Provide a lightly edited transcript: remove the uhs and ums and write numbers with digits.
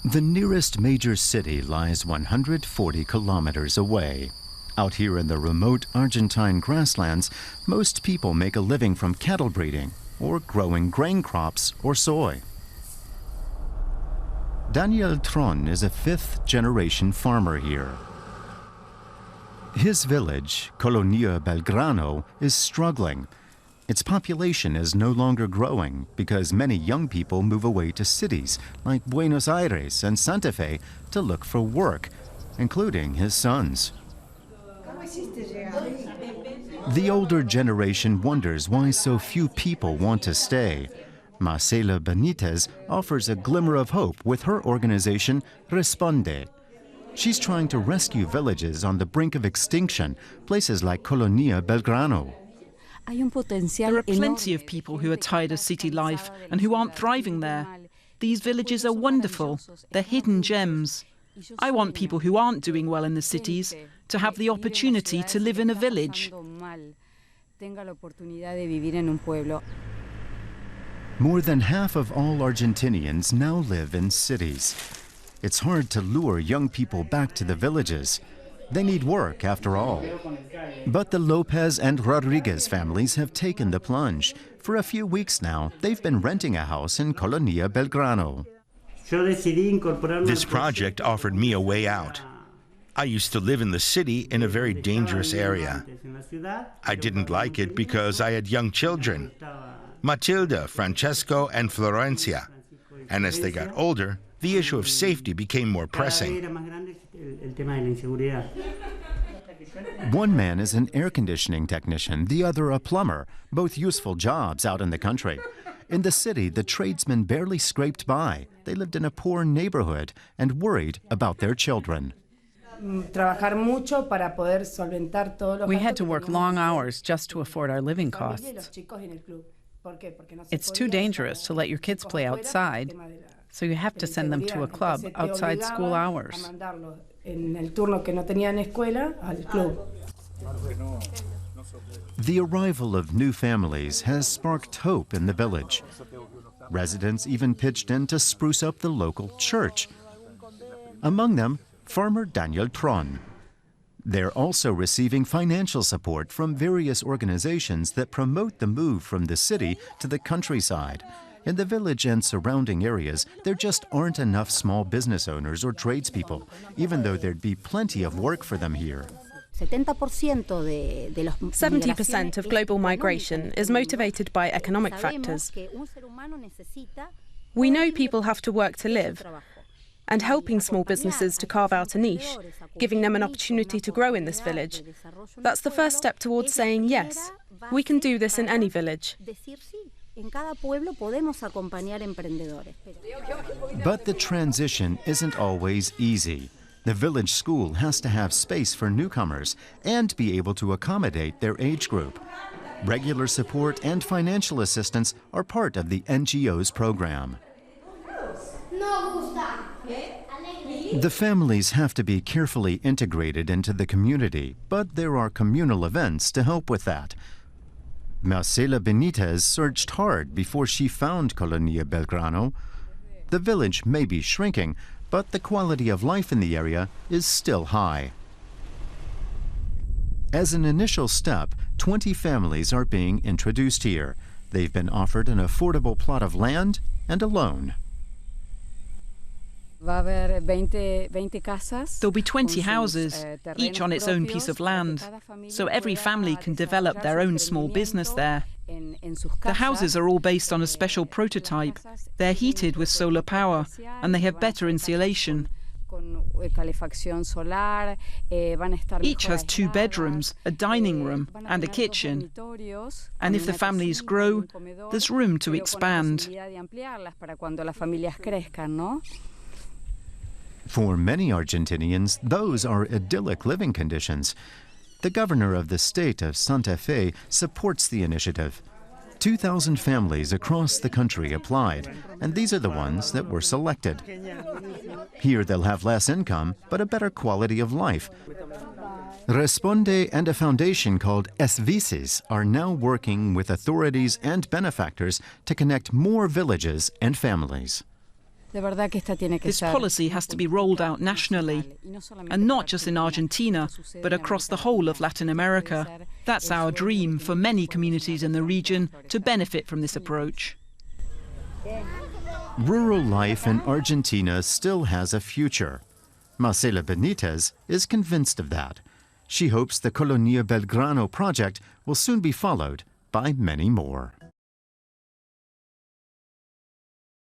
The nearest major city lies 140 kilometers away. Out here in the remote Argentine grasslands, most people make a living from cattle breeding or growing grain crops or soy. Daniel Tron is a fifth-generation farmer here. His village, Colonia Belgrano, is struggling. Its population is no longer growing because many young people move away to cities like Buenos Aires and Santa Fe to look for work, including his sons. The older generation wonders why so few people want to stay. Marcela Benitez offers a glimmer of hope with her organization, Responde. She's trying to rescue villages on the brink of extinction, places like Colonia Belgrano. There are plenty of people who are tired of city life and who aren't thriving there. These villages are wonderful. They're hidden gems. I want people who aren't doing well in the cities to have the opportunity to live in a village. More than half of all Argentinians now live in cities. It's hard to lure young people back to the villages. They need work, after all. But the Lopez and Rodriguez families have taken the plunge. For a few weeks now, they've been renting a house in Colonia Belgrano. This project offered me a way out. I used to live in the city in a very dangerous area. I didn't like it because I had young children, Matilda, Francesco, and Florencia. And as they got older, the issue of safety became more pressing. One man is an air conditioning technician, the other a plumber, both useful jobs out in the country. In the city, the tradesmen barely scraped by. They lived in a poor neighborhood and worried about their children. We had to work long hours just to afford our living costs. It's too dangerous to let your kids play outside, so you have to send them to a club outside school hours. The arrival of new families has sparked hope in the village. Residents even pitched in to spruce up the local church. Among them, farmer Daniel Tron. They're also receiving financial support from various organizations that promote the move from the city to the countryside. In the village and surrounding areas, there just aren't enough small business owners or tradespeople, even though there'd be plenty of work for them here. 70% of global migration is motivated by economic factors. We know people have to work to live, and helping small businesses to carve out a niche, giving them an opportunity to grow in this village. That's the first step towards saying, yes, we can do this in any village. But the transition isn't always easy. The village school has to have space for newcomers and be able to accommodate their age group. Regular support and financial assistance are part of the NGO's program. The families have to be carefully integrated into the community, but there are communal events to help with that. Marcela Benitez searched hard before she found Colonia Belgrano. The village may be shrinking, but the quality of life in the area is still high. As an initial step, 20 families are being introduced here. They've been offered an affordable plot of land and a loan. There'll be 20 houses, each on its own piece of land, so every family can develop their own small business there. The houses are all based on a special prototype. They're heated with solar power, and they have better insulation. Each has 2 bedrooms, a dining room, and a kitchen. And if the families grow, there's room to expand. For many Argentinians, those are idyllic living conditions. The governor of the state of Santa Fe supports the initiative. 2,000 families across the country applied, and these are the ones that were selected. Here they'll have less income, but a better quality of life. Responde and a foundation called Vices are now working with authorities and benefactors to connect more villages and families. This policy has to be rolled out nationally, and not just in Argentina, but across the whole of Latin America. That's our dream for many communities in the region to benefit from this approach. Rural life in Argentina still has a future. Marcela Benitez is convinced of that. She hopes the Colonia Belgrano project will soon be followed by many more.